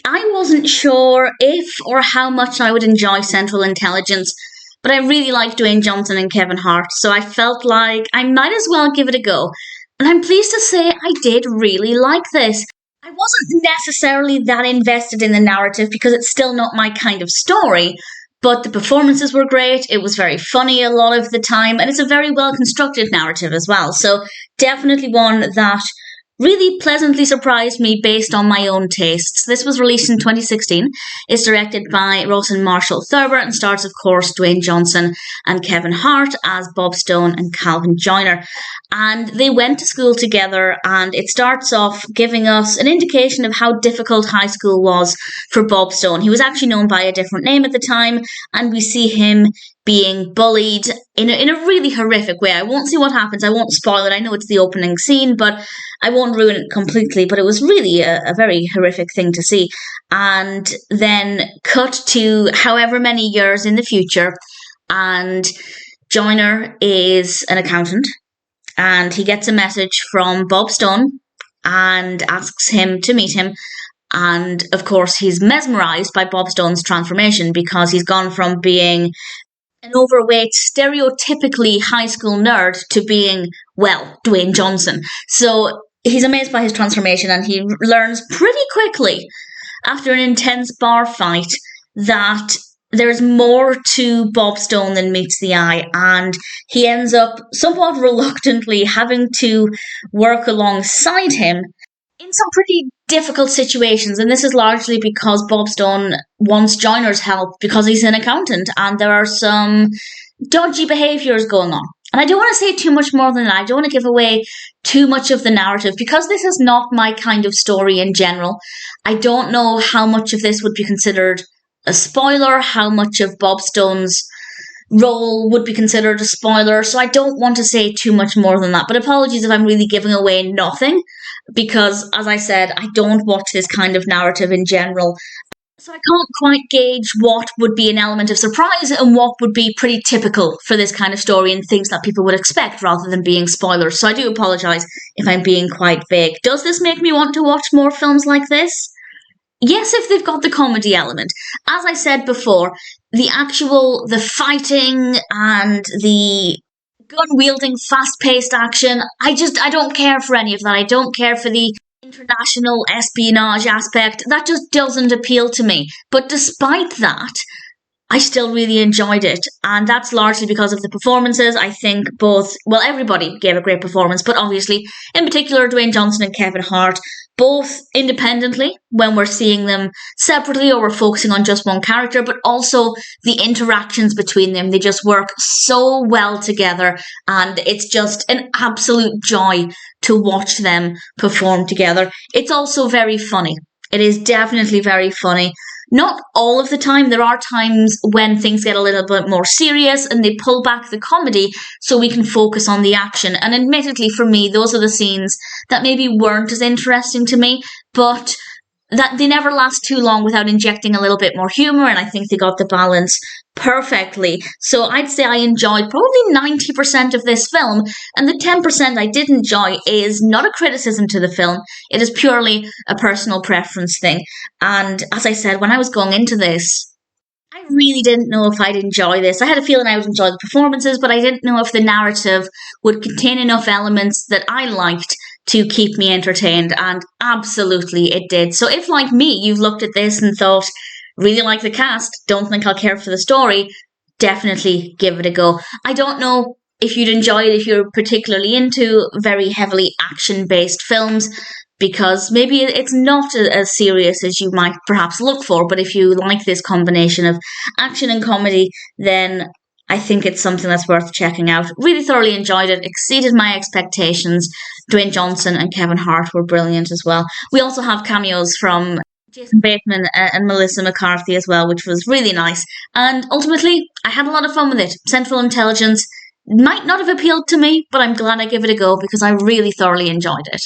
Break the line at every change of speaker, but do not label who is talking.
I wasn't sure if or how much I would enjoy Central Intelligence, but I really like Dwayne Johnson and Kevin Hart, so I felt like I might as well give it a go. And I'm pleased to say I did really like this. I wasn't necessarily that invested in the narrative because it's still not my kind of story, but the performances were great. It was very funny a lot of the time, and it's a very well constructed narrative as well. So, definitely one that really pleasantly surprised me based on my own tastes. This was released in 2016. It's directed by Rawson Marshall Thurber and stars, of course, Dwayne Johnson and Kevin Hart as Bob Stone and Calvin Joyner. And they went to school together, and it starts off giving us an indication of how difficult high school was for Bob Stone. He was actually known by a different name at the time, and we see him being bullied in a really horrific way. I won't say what happens. I won't spoil it. I know it's the opening scene, but I won't ruin it completely. But it was really a very horrific thing to see. And then cut to however many years in the future, and Joyner is an accountant, and he gets a message from Bob Stone and asks him to meet him. And of course, he's mesmerized by Bob Stone's transformation because he's gone from being an overweight, stereotypically high school nerd to being, well, Dwayne Johnson. So he's amazed by his transformation, and he learns pretty quickly, after an intense bar fight, that there's more to Bob Stone than meets the eye, and he ends up somewhat reluctantly having to work alongside him in some pretty difficult situations, and this is largely because Bob Stone wants Joyner's help because he's an accountant, and there are some dodgy behaviours going on. And I don't want to say too much more than that. I don't want to give away too much of the narrative because this is not my kind of story in general. I don't know how much of this would be considered a spoiler, how much of Bob Stone's role would be considered a spoiler, so I don't want to say too much more than that. But apologies if I'm really giving away nothing, because, as I said, I don't watch this kind of narrative in general. So I can't quite gauge what would be an element of surprise and what would be pretty typical for this kind of story and things that people would expect rather than being spoilers. So I do apologise if I'm being quite vague. Does this make me want to watch more films like this? Yes, if they've got the comedy element. As I said before, the fighting and the gun-wielding, fast-paced action, I don't care for any of that. I don't care for the international espionage aspect. That just doesn't appeal to me. But despite that, I still really enjoyed it. And that's largely because of the performances. I think everybody gave a great performance, but obviously, in particular, Dwayne Johnson and Kevin Hart, both independently when we're seeing them separately or we're focusing on just one character, but also the interactions between them. They just work so well together, and it's just an absolute joy to watch them perform together. It's also very funny. It is definitely very funny. Not all of the time. There are times when things get a little bit more serious and they pull back the comedy so we can focus on the action. And admittedly, for me, those are the scenes that maybe weren't as interesting to me, but that they never last too long without injecting a little bit more humour, and I think they got the balance perfectly. So I'd say I enjoyed probably 90% of this film, and the 10% I did enjoy is not a criticism to the film. It is purely a personal preference thing. And as I said, when I was going into this, I really didn't know if I'd enjoy this. I had a feeling I would enjoy the performances, but I didn't know if the narrative would contain enough elements that I liked to keep me entertained, and absolutely it did. So if, like me, you've looked at this and thought, really like the cast, don't think I'll care for the story, definitely give it a go. I don't know if you'd enjoy it if you're particularly into very heavily action-based films, because maybe it's not as serious as you might perhaps look for, but if you like this combination of action and comedy, then I think it's something that's worth checking out. Really thoroughly enjoyed it, exceeded my expectations. Dwayne Johnson and Kevin Hart were brilliant as well. We also have cameos from Jason Bateman and Melissa McCarthy as well, which was really nice. And ultimately, I had a lot of fun with it. Central Intelligence might not have appealed to me, but I'm glad I gave it a go because I really thoroughly enjoyed it.